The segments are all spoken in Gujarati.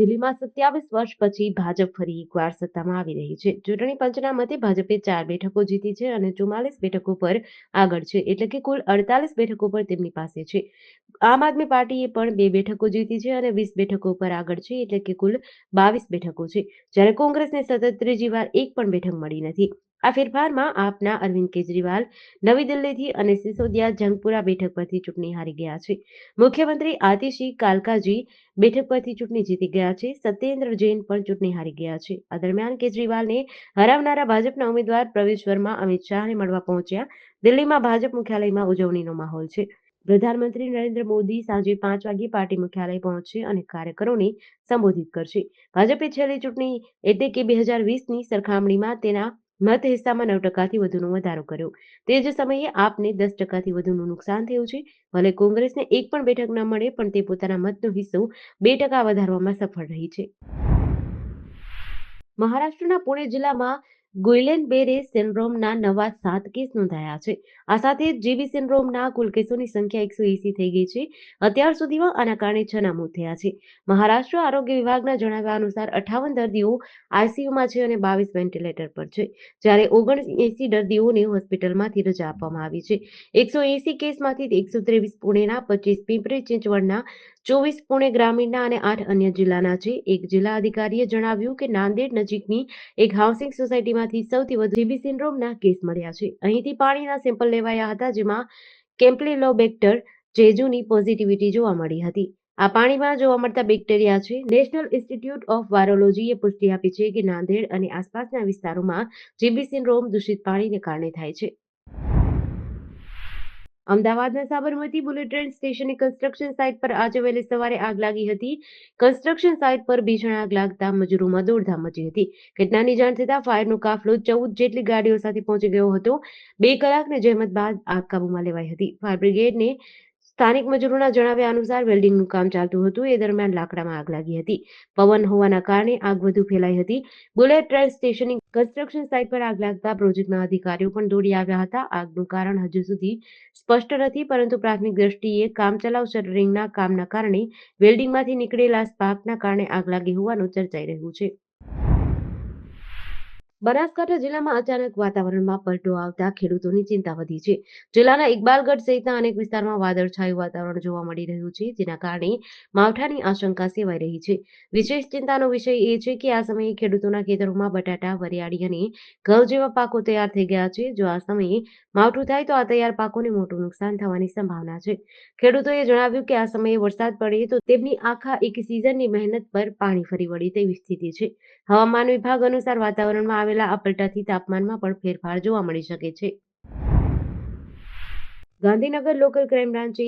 દિલ્હીમાં 27 વર્ષ પછી ભાજપ ફરી એકવાર સત્તામાં આવી રહી છે. ચૂંટણી પંચના મતે ભાજપે 4 બેઠકો જીતી છે અને 44 બેઠકો પર આગળ છે, એટલે કે કુલ 48 બેઠકો પર તેમની પાસે છે. આમ આદમી પાર્ટીએ પણ 2 બેઠકો જીતી છે અને 20 બેઠકો પર આગળ છે, એટલે કે કુલ 22 બેઠકો છે. જ્યારે કોંગ્રેસને સતત ત્રીજી વાર એક પણ બેઠક મળી નથી. આ ફેરફારમાં આપના અરવિંદ કેજરીવાલ નવી દિલ્હીથી અને સિસોદિયા જંગપુરા બેઠક પરથી ચૂંટણી હારી ગયા છે. મુખ્યમંત્રી આતિશી કાલકાજી બેઠક પરથી ચૂંટણી જીતી ગયા છે. સત્યેન્દ્ર જૈન પણ ચૂંટણી હારી ગયા છે. આ દરમિયાન કેજરીવાલને હરાવનારા ભાજપના ઉમેદવાર પ્રવેશ વર્મા અમિત શાહને મળવા પહોંચ્યા. દિલ્હીમાં ભાજપ મુખ્યાલયમાં ઉજવણીનો માહોલ છે. પ્રધાનમંત્રી નરેન્દ્ર મોદી સાંજે 5 વાગે પાર્ટી મુખ્યાલય પહોંચશે અને કાર્યકરોને સંબોધિત કરશે. ભાજપે છેલ્લી ચૂંટણી એટલે કે 2020ની સરખામણીમાં તેના મત હિસ્સામાં 9%થી વધુનો વધારો કર્યો. તે જ સમયે આપને 10%થી વધુનું નુકસાન થયું છે. ભલે કોંગ્રેસને એક પણ બેઠક ન મળે, પણ તે પોતાના મતનો હિસ્સો 2% વધારવામાં સફળ રહી છે. મહારાષ્ટ્રના પુણે જિલ્લામાં ગુઇલેન-બેરે સિન્ડ્રોમના નવા 7 કેસ નોંધાયા છે. આ સાથે જ જીબી સિન્ડ્રોમના કુલ કેસોની સંખ્યા 180 થઈ ગઈ છે. અત્યાર સુધીમાં આના કારણે 6ના મોત થયા છે. મહારાષ્ટ્ર આરોગ્ય વિભાગના જણાવ્યા અનુસાર 58 દર્દીઓ આઈસીયુમાં છે અને 22 વેન્ટિલેટર પર છે, જ્યારે 79 દર્દીઓને હોસ્પિટલમાંથી રજા આપવામાં આવી છે. 180 કેસમાંથી 123 પુણેના, 25 પિંપરી-ચિંચવડના, 24 પુણે ગ્રામીણના અને 8 અન્ય જિલ્લાના છે. એક જિલ્લા અધિકારીએ જણાવ્યું કે નાંદેડ નજીકની એક હાઉસિંગ સોસાયટીમાંથી સૌથી વધુ જીબી સિન્ડ્રોમના કેસ મળ્યા છે. અહીંથી પાણીના સેમ્પલ લેવાયા હતા, જેમાં કેમ્પલિલોબેક્ટર જેજુની પોઝિટિવિટી જોવા મળી હતી. આ પાણીમાં જોવા મળતા બેક્ટેરિયા છે. નેશનલ ઇન્સ્ટિટ્યૂટ ઓફ વાયરોલોજીએ પુષ્ટિ આપી છે કે નાંદેડ અને આસપાસના વિસ્તારોમાં જીબી સિન્ડ્રોમ દૂષિત પાણીને કારણે થાય છે. અમદાવાદના સાબરમતી બુલેટ ટ્રેન સ્ટેશનની કન્સ્ટ્રક્શન સાઇટ પર આજે વહેલી સવારે આગ લાગી હતી. કન્સ્ટ્રક્શન સાઇટ પર ભીષણ આગ લાગતા મજૂરોમાં દોડધામ મચી હતી. ઘટનાની જાણ થતાં ફાયરનો કાફલો 14 જેટલી ગાડીઓ સાથે પહોંચી ગયો હતો. 2 કલાકની જહેમત બાદ આગ કાબૂમાં લેવાઈ હતી. ફાયર બ્રિગેડને સ્થાનિક મજૂરોના જણાવ્યા અનુસાર વેલ્ડિંગનું કામ ચાલતું હતું. એ દરમિયાન લાકડામાં આગ લાગી હતી. પવન હોવાના કારણે આગ વધુ ફેલાઈ હતી. બુલેટ ટ્રેન સ્ટેશનની કન્સ્ટ્રક્શન સાઇટ પર આગ લાગતા પ્રોજેક્ટના અધિકારીઓ પણ દોડી આવ્યા હતા. આગનું કારણ હજુ સુધી સ્પષ્ટ નથી, પરંતુ પ્રાથમિક દ્રષ્ટિએ કામચલાઉ શટરિંગના કામના કારણે વેલ્ડિંગમાંથી નીકળેલા સ્પાર્કના કારણે આગ લાગી હોવાનું ચર્ચાઈ રહ્યું છે. બનાસકાંઠા જિલ્લામાં અચાનક વાતાવરણમાં પલટો આવતા ખેડૂતોની ચિંતા વધી છે. જિલ્લાના ઇકબાલગઢ સહિતના અનેક વિસ્તારમાં વાદળછાયું વાતાવરણ જોવા મળી રહ્યું છે, જેના કારણે માવઠાની આશંકા સેવાઈ રહી છે. વિશેષ ચિંતાનો વિષય એ છે કે આ સમયે ખેડૂતોના ખેતરોમાં બટાટા, વરિયાળી અને ઘઉં જેવા પાકો તૈયાર થઈ ગયા છે. જો આ સમયે માવઠું થાય તો આ તૈયાર પાકોને મોટું નુકસાન થવાની સંભાવના છે. ખેડૂતોએ જણાવ્યું કે આ સમયે વરસાદ પડે તો તેમની આખા એક સિઝનની મહેનત પર પાણી ફરી વળે તેવી સ્થિતિ છે. હવામાન વિભાગ અનુસાર વાતાવરણમાં આવેલા આ પલટાથી તાપમાનમાં પણ ફેરફાર જોવા મળી શકે છે. ગાંધીનગર લોકલ ક્રાઇમ બ્રાન્ચે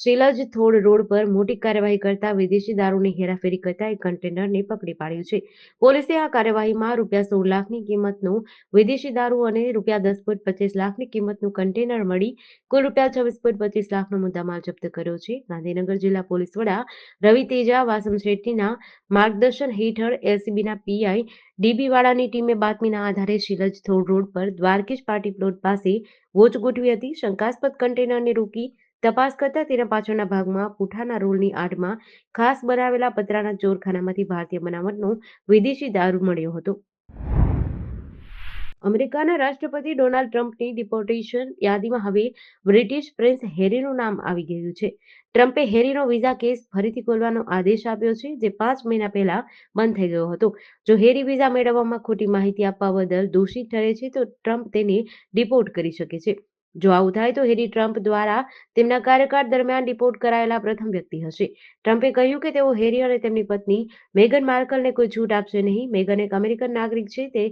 શીલજ થોડ રોડ પર મોટી કાર્યવાહી કરતા વિદેશી દારૂની હેરાફેરી કરતા એક કન્ટેનરને પકડી પાડ્યું છે. પોલીસે આ કાર્યવાહીમાં ₹16 લાખની કિંમતનો વિદેશી દારૂ અને ₹10.25 લાખની કિંમતનું કન્ટેનર મળી કુલ ₹26.25 લાખનો મુદ્દામાલ જપ્ત કર્યો છે. ગાંધીનગર જિલ્લા પોલીસ વડા રવિ તેજા વાસમશેટ્ટીના માર્ગદર્શન હેઠળ એલસીબીના પીઆઈ ડીબીવાળાની ટીમે બાતમીના આધારે શીલજ થોડ રોડ પર દ્વારકેશ પાર્ટી પ્લોટ પાસે વોચ ગોઠવી હતી. શંકાસ્પદ કન્ટેનરને રોકી તપાસ કરતા તેના પાછળના ભાગમાં પૂંઠાના રોલની આડમાં ખાસ બનાવેલા પતરાના ચોરખાનામાંથી ભારતીય બનાવટનો વિદેશી દારૂ મળ્યો હતો. અમેરિકાના રાષ્ટ્રપતિ ડોનાલ્ડ ટ્રમ્પની ડિપોર્ટેશન યાદીમાં હવે બ્રિટિશ પ્રિન્સ હેરીનું નામ આવી ગયું છે. ટ્રમ્પે હેરીનો વિઝા કેસ ફરીથી ખોલવાનો આદેશ આપ્યો છે, જે 5 મહિના પહેલા બંધ થઈ ગયો હતો. જો હેરી વિઝા મેળવવામાં ખોટી માહિતી આપવા બદલ દોષિત ઠરે છે, તો ટ્રમ્પ તેને ડિપોર્ટ કરી શકે છે. જો આવું થાય તો હેરી ટ્રમ્પ દ્વારા તેમના કાર્યકાળ દરમિયાન ડિપોર્ટ કરાયેલા પ્રથમ વ્યક્તિ હશે. ટ્રમ્પે કહ્યું કે તેઓ હેરી અને તેમની પત્ની મેગન માર્કલને કોઈ છૂટ આપશે નહીં. મેગન એક અમેરિકન નાગરિક છે.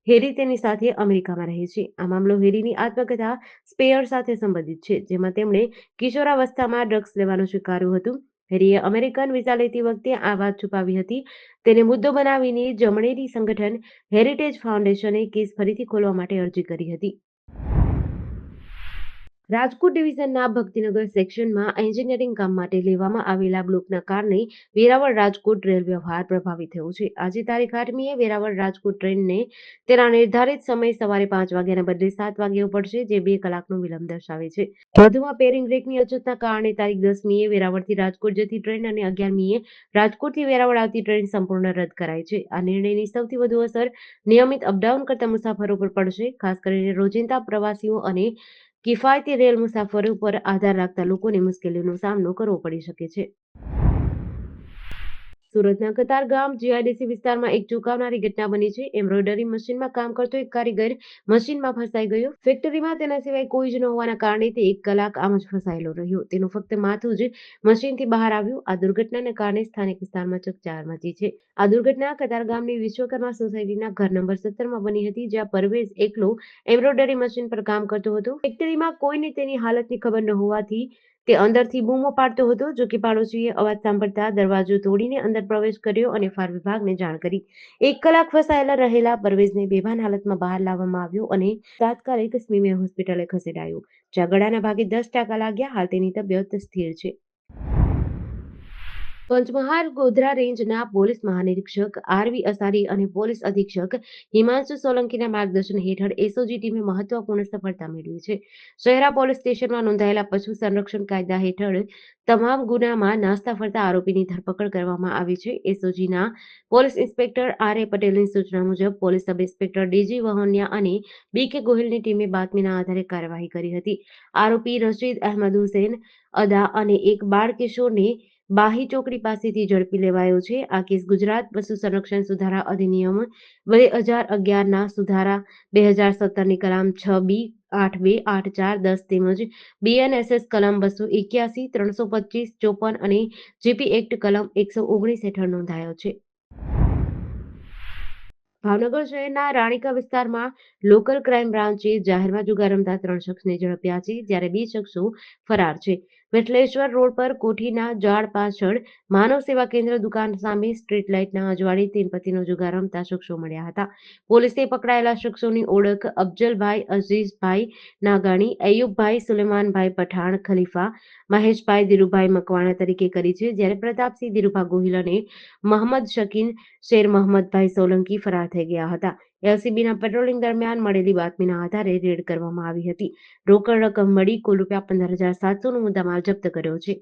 હેરી તેની સાથે અમેરિકામાં રહે છે. આ મામલો હેરીની આત્મકથા સ્પેયર સાથે સંબંધિત છે, જેમાં તેમણે કિશોરાવસ્થામાં ડ્રગ્સ લેવાનું સ્વીકાર્યું હતું. હેરીએ અમેરિકન વિઝા લેતી વખતે આ વાત છુપાવી હતી. તેને મુદ્દો બનાવીને જમણેરી સંગઠન હેરિટેજ ફાઉન્ડેશને કેસ ફરીથી ખોલવા માટે અરજી કરી હતી. રાજકોટ ડિવિઝનના ભક્તિનગર સેક્શનમાં એન્જિનિયરિંગ કામ માટે લેવામાં આવેલા બ્લોકના કારણે વેરાવળ રાજકોટ રેલ વ્યવહાર પ્રભાવિત થયો છે. આજે તારીખ 8મીએ વેરાવળ રાજકોટ ટ્રેનને તેના નિર્ધારિત સમય સવારે 5 વાગ્યાના બદલે 7 વાગ્યે ઉપડશે, જે 2 કલાકનો વિલંબ દર્શાવે છે. વધુમાં પેરિંગ બ્રેકની અછતના કારણે તારીખ 10મીએ વેરાવળથી રાજકોટ જતી ટ્રેન અને 11મીએ રાજકોટથી વેરાવળ આવતી ટ્રેન સંપૂર્ણ રદ કરાઈ છે. આ નિર્ણયની સૌથી વધુ અસર નિયમિત અપડાઉન કરતા મુસાફરો પર પડશે, ખાસ કરીને રોજિંદા પ્રવાસીઓ અને કિફાયતી રેલ મુસાફરી પર આધાર રાખતા લોકોને મુશ્કેલીનો સામનો કરવો પડી શકે છે. સુરતના કતારગામ જીઆઈડીસી વિસ્તારમાં એક ચોંકાવનારી ઘટના બની છે. એમ્બ્રોઇડરી મશીનમાં કામ કરતો એક કારીગર મશીનમાં ફસાઈ ગયો. ફેક્ટરીમાં તેના સિવાય કોઈ જ ન હોવાના કારણે તે 1 કલાક આમ જ ફસાયેલો રહ્યો. તેનું ફક્ત માથું જ મશીનથી બહાર આવ્યું. આ દુર્ઘટનાને કારણે સ્થાનિક વિસ્તારમાં ચકચાર મચી છે. આ દુર્ઘટના કતારગામની વિશ્વકર્મા સોસાયટીના ઘર નંબર 17માં બની હતી, જ્યાં પરવેઝ એકલો એમ્બ્રોઇડરી મશીન પર કામ કરતો હતો. ફેક્ટરીમાં કોઈને તેની હાલતની ખબર ન હોવાથી તે અંદરથી બૂમો પાડતો હતો. જો કે પાડોશીએ અવાજ સાંભળતા દરવાજો તોડીને અંદર પ્રવેશ કર્યો અને ફાયર વિભાગને જાણ કરી. 1 કલાક ફસાયેલા રહેલા પરવેઝને બેભાન હાલતમાં બહાર લાવવામાં આવ્યો અને તાત્કાલિક સ્મીમેર હોસ્પિટલે ખસેડાયો, જ્યાં ગળાના ભાગે 10 ટાંકા લાગ્યા. હાલ તેની તબિયત સ્થિર છે. પંચમહાલ ગોધરા રેન્જના પોલીસ મહાનિરીક્ષક આરવી અસારી અને પોલીસ અધિક્ષક હિમાંશુ સોલંકીના માર્ગદર્શન હેઠળ એસઓજી ટીમે મહત્વપૂર્ણ સફળતા મેળવી છે. શહેરા પોલીસ સ્ટેશનમાં નોંધાયેલા પશુ સંરક્ષણ કાયદા હેઠળ તમામ ગુનામાં નાસ્તા ફરતા આરોપીની ધરપકડ કરવામાં આવી છે. એસઓજીના પોલીસ ઇન્સ્પેક્ટર આર.એ. પટેલની સૂચના મુજબ police sub inspector DG Vahoniya અને બી.કે. ગોહિલની ટીમે બાતમીના આધારે કાર્યવાહી કરી હતી. આરોપી રશીદ અહેમદ હુસેન અદા અને એક બાળ કિશોરને બાહી ચોકડી પાસેથી ઝડપી લેવાયો છે. આ કેસ ગુજરાત પશુ સંરક્ષણ સુધારા અધિનિયમ 2011ના સુધારા 2017ની કલમ 6B, 8B, 8.4, 10 તેમજ બીએનએસએસ કલમ 281, 325, 54 અને જીપી એક્ટ કલમ 119 હેઠળ નોંધાયો છે. ભાવનગર શહેરના રાણીકા વિસ્તારમાં લોકલ ક્રાઇમ બ્રાન્ચે જાહેરમાં જુગાર રમતા 3 શખ્સને ઝડપ્યા છે, જ્યારે 2 શખ્સો ફરાર છે. વેટલેશ્વર રોડ પર કોઠીના ઝાડ પાછળ માનવ સેવા કેન્દ્ર દુકાન સામે સ્ટ્રીટ લાઇટના અજવાળે 3 પતિનો જુગાર રમતા શખ્સો મળ્યા હતા. પોલીસે પકડાયેલા શખ્સોની ઓળખ અફજલભાઈ અઝીઝભાઈ નાગાણી, અય્યુબભાઈ સુલેમાનભાઈ પઠાણ ખલીફા, મહેશભાઈ ધીરુભાઈ મકવાણા તરીકે કરી છે, જ્યારે પ્રતાપસિંહ ધીરુભા ગોહિલ અને મહંમદ શકીન શેર મહંમદભાઈ સોલંકી ફરાર થઈ ગયા હતા. એલસીબીના પેટ્રોલિંગ દરમિયાન મળેલી બાતમીના આધારે રેડ કરવામાં આવી હતી. રોકડ રકમ મળી કુલ રૂપિયા 15,700નો મુદ્દામાલ જપ્ત કર્યો છે.